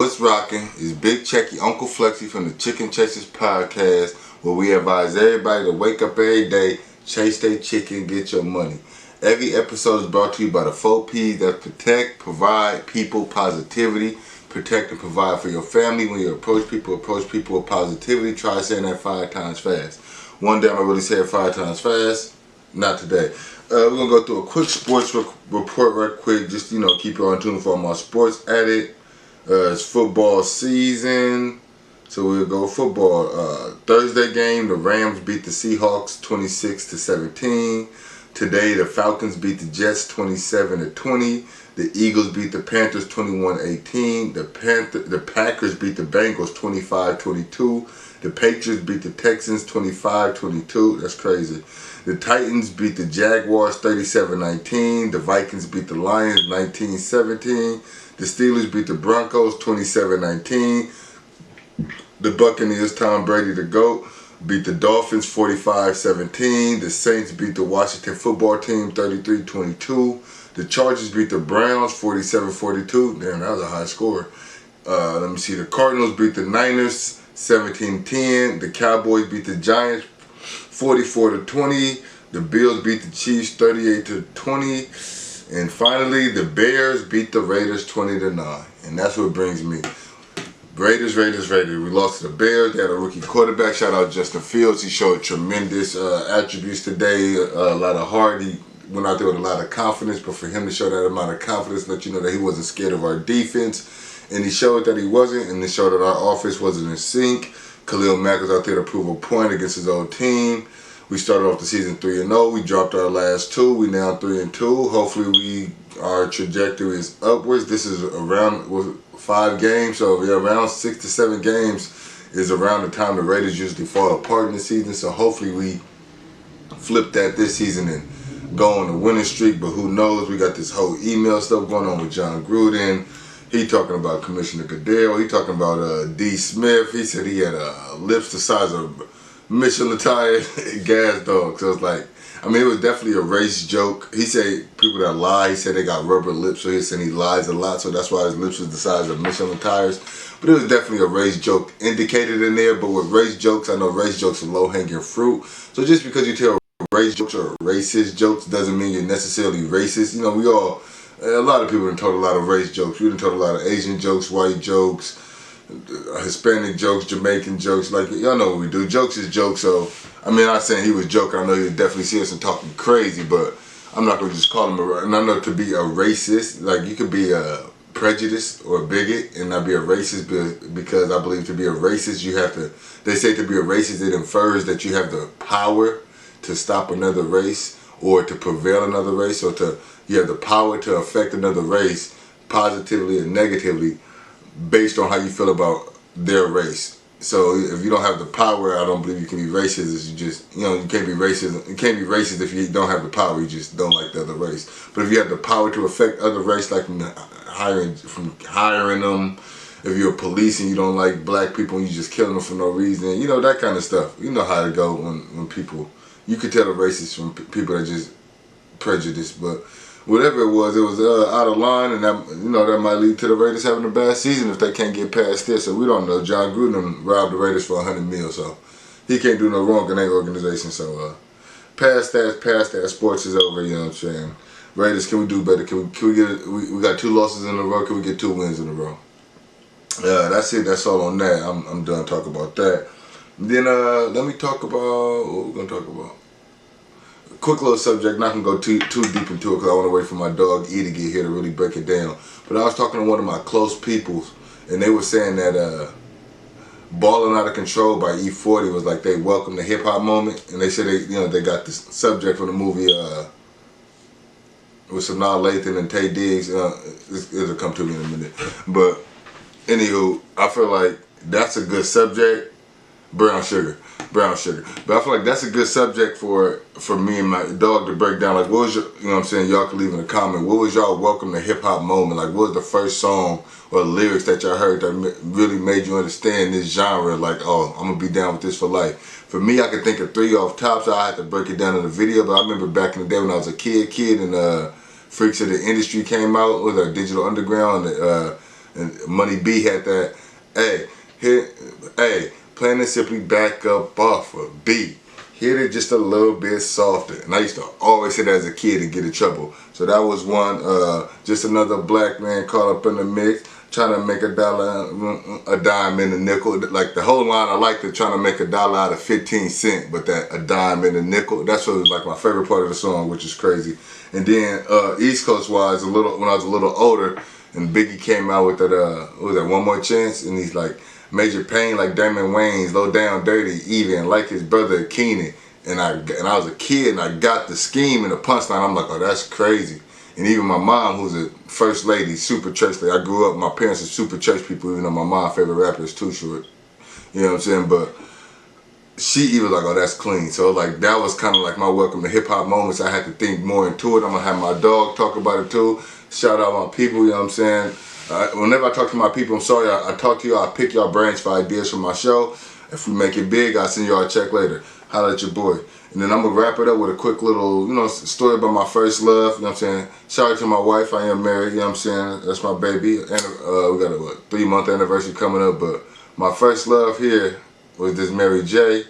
What's rocking is Big Checky Uncle Flexy from the Chicken Chasers podcast, where we advise everybody to wake up every day, chase their chicken, get your money. Every episode is brought to you by the 4 P's that protect, provide, people, positivity. Protect and provide for your family. When you approach people with positivity. Try saying that 5 times fast. One day I'm going to really say it 5 times fast. Not today. We're going to go through a quick sports report right quick. Just, keep you on tune for my sports edit. It's football season, so we'll go football. Thursday game, the Rams beat the Seahawks 26-17. Today, the Falcons beat the Jets 27-20. The Eagles beat the Panthers 21-18. The Packers beat the Bengals 25-22. The Patriots beat the Texans 25-22. That's crazy. The Titans beat the Jaguars 37-19. The Vikings beat the Lions 19-17. The Steelers beat the Broncos 27-19. The Buccaneers, Tom Brady the GOAT, beat the Dolphins 45-17. The Saints beat the Washington football team 33-22. The Chargers beat the Browns 47-42. Damn, that was a high score. Let me see. The Cardinals beat the Niners 17-10. The Cowboys beat the Giants 44-20. The Bills beat the Chiefs 38-20. And finally, the Bears beat the Raiders 20-9. And that's what brings me. Raiders. We lost to the Bears. They had a rookie quarterback. Shout out Justin Fields. He showed tremendous attributes today. A lot of heart. He went out there with a lot of confidence. But for him to show that amount of confidence, let you know that he wasn't scared of our defense. And he showed that he wasn't. And he showed that our offense wasn't in sync. Khalil Mack was out there to prove a point against his old team. We started off the season 3-0. We dropped our last 2. We now 3-2. Hopefully, our trajectory is upwards. This is around 5 games, so around 6 to 7 games is around the time the Raiders usually fall apart in the season. So hopefully we flip that this season and go on a winning streak. But who knows? We got this whole email stuff going on with Jon Gruden. He talking about Commissioner Goodell. He talking about D. Smith. He said he had lips the size of Michelin tire gas dog. So it's like, it was definitely a race joke. He said people that lie, he said they got rubber lips, so he said he lies a lot, so that's why his lips was the size of Michelin tires. But it was definitely a race joke indicated in there. But with race jokes, I know race jokes are low-hanging fruit. So just because you tell race jokes or racist jokes doesn't mean you're necessarily racist. A lot of people have told a lot of race jokes. We've told a lot of Asian jokes, white jokes, Hispanic jokes, Jamaican jokes. Like, y'all know what we do. Jokes is jokes. So, I'm not saying he was joking. I know he was definitely serious and talking crazy, but I'm not going to just call him and I know to be a racist, like, you could be a prejudiced or a bigot and not be a racist, because I believe to be a racist, you have to, they say to be a racist, it infers that you have the power to stop another race or to prevail another race, or you have the power to affect another race positively or negatively based on how you feel about their race. So if you don't have the power, I don't believe you can be racist. You just, you can't be racist. You can't be racist if you don't have the power. You just don't like the other race. But if you have the power to affect other race, like from hiring them, if you're a police and you don't like black people and you just killing them for no reason, that kind of stuff. You know how to go when people, you can tell the racists from people that just prejudiced, but whatever it was out of line, and that might lead to the Raiders having a bad season if they can't get past this. So we don't know. Jon Gruden robbed the Raiders for $100 million, so he can't do no wrong in their organization. So past that, sports is over. You know what I'm saying? Raiders, can we do better? Can we get? We got 2 losses in a row. Can we get 2 wins in a row? That's it. That's all on that. I'm done talking about that. Then let me talk about what we're gonna talk about. Quick little subject, not gonna go too deep into it because I want to wait for my dog E to get here to really break it down. But I was talking to one of my close people, and they were saying that Balling Out of Control by E40 was like they welcomed the hip hop moment, and they said they got this subject from the movie with Sanaa Lathan and Tay Diggs. It'll come to me in a minute. But anywho, I feel like that's a good subject. Brown sugar. But I feel like that's a good subject for me and my dog to break down. Like, what was your, y'all can leave in a comment. What was y'all welcome to hip hop moment? Like, what was the first song or lyrics that y'all heard that really made you understand this genre? Like, oh, I'm gonna be down with this for life. For me, I could think of 3 off top, so I had to break it down in the video. But I remember back in the day when I was a kid and Freaks of the Industry came out with Digital Underground. And Money B had that, plain and simply back up off of B. Hit it just a little bit softer. And I used to always say that as a kid and get in trouble. So that was one, just another black man caught up in the mix, trying to make a dime in a nickel. Like the whole line, I liked it, trying to make $1 out of 15 cents, but that a dime in a nickel, that's what was like my favorite part of the song, which is crazy. And then East Coast wise, when I was a little older, and Biggie came out with that, what was that, One More Chance? And he's like, Major Pain like Damon Wayans, Low Down Dirty, even like his brother Keenan. And I was a kid and I got the scheme and the punchline. I'm like, oh, that's crazy. And even my mom, who's a first lady, super church lady. I grew up, my parents are super church people, even though my mom's favorite rapper is Too Short. You know what I'm saying? But she even like, oh, that's clean. So like that was kind of like my welcome to hip hop moments. I had to think more into it. I'm gonna have my dog talk about it too. Shout out my people, you know what I'm saying? Whenever I talk to my people, I'm sorry, I talk to y'all, I pick y'all brains for ideas for my show. If we make it big, I'll send y'all a check later. Holla at your boy. And then I'm going to wrap it up with a quick little, story about my first love, you know what I'm saying? Shout out to my wife, I am married, you know what I'm saying? That's my baby. And we got a 3-month anniversary coming up, but my first love here was this Mary J.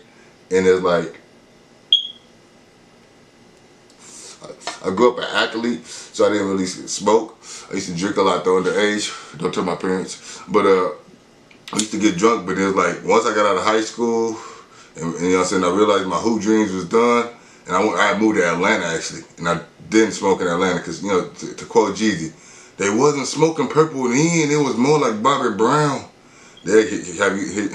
And it's like, I grew up an athlete, so I didn't really smoke. I used to drink a lot though underage. Don't tell my parents. But I used to get drunk, but it was like, once I got out of high school, and you know what I'm saying, I realized my hoop dreams was done, and I moved to Atlanta actually, and I didn't smoke in Atlanta because, to quote Jeezy, they wasn't smoking purple then, it was more like Bobby Brown. They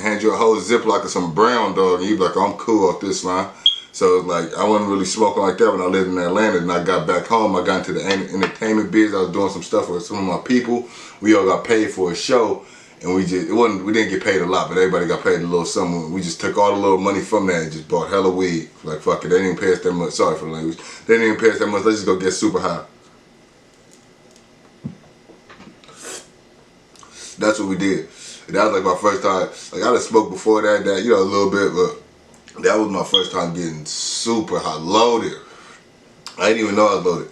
hand you a whole Ziploc of some brown dog, and you be like, oh, I'm cool off this line. So it's like, I wasn't really smoking like that when I lived in Atlanta, and I got back home, I got into the entertainment biz, I was doing some stuff with some of my people. We all got paid for a show, and we didn't get paid a lot, but everybody got paid a little something. We just took all the little money from that and just bought hella weed. Like, fuck it, they didn't even pay us that much, sorry for the language. They didn't even pay us that much, let's just go get super high. That's what we did. And that was like my first time, like I done smoked before that, a little bit, but that was my first time getting super high, loaded. I didn't even know I was loaded.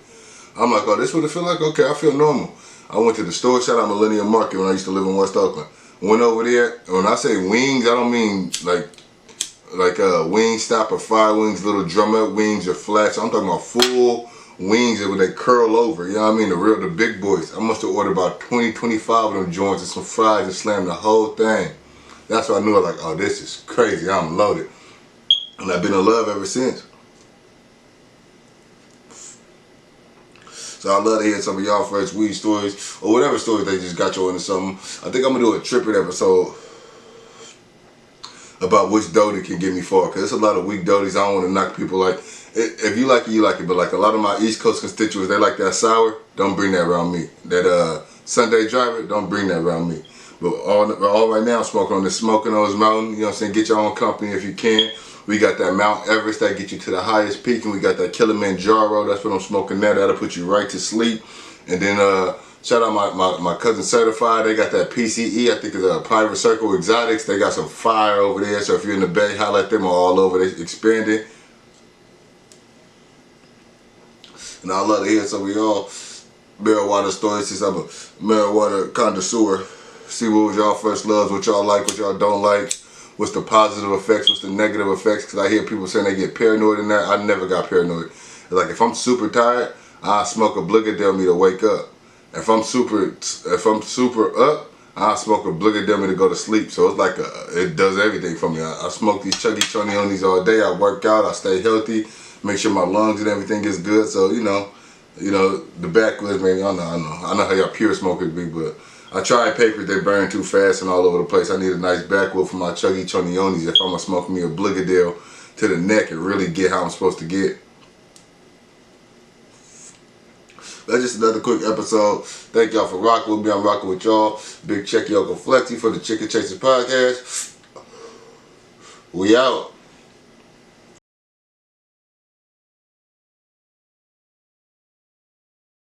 I'm like, oh, this what it feel like? Okay, I feel normal. I went to the store, shout out Millennium Market when I used to live in West Oakland. Went over there, and when I say wings, I don't mean like Wingstop or fried wings, little drum up wings or flats. I'm talking about full wings that they curl over, you know what I mean? The big boys. I must have ordered about 20, 25 of them joints and some fries and slammed the whole thing. That's when I knew I was like, oh, this is crazy, I'm loaded. And I've been in love ever since. So I love to hear some of y'all first weed stories or whatever stories they just got you into something. I think I'm gonna do a tripping episode about which dodie can get me far, because there's a lot of weak dodies. I don't want to knock people. Like, if you like it, you like it. But like a lot of my East Coast constituents, they like that sour. Don't bring that around me. That Sunday driver, don't bring that around me. But all right now, I'm smoking on the Smoking Nose Mountain. You know what I'm saying? Get your own company if you can. We got that Mount Everest that get you to the highest peak, and we got that Kilimanjaro. That's what I'm smoking now. That'll put you right to sleep. And then shout out my cousin Certified. They got that PCE. I think it's a Private Circle Exotics. They got some fire over there. So if you're in the Bay, holla at them. All over. They expanding. And I love to hear some of y'all marijuana stories, since I'm a marijuana connoisseur. See what was y'all first loves, what y'all like, what y'all don't like. What's the positive effects, what's the negative effects, because I hear people saying they get paranoid in that. I never got paranoid. It's like if I'm super tired, I smoke a Bligadell me to wake up. If I'm super up, I smoke a Bligadell me to go to sleep. So it's like it does everything for me. I smoke these Chuggy Chonionies all day. I work out, I stay healthy, make sure my lungs and everything is good. So the backwoods, maybe I know how y'all pure smokers be, but I tried papers, they burn too fast and all over the place. I need a nice backwood for my Chuggy Chonionis if I'm gonna smoke me a Bligadell to the neck and really get how I'm supposed to get. That's just another quick episode. Thank y'all for rocking with me. I'm rocking with y'all. Big Checky UncleFlexy for the Chicken Chasers Podcast. We out.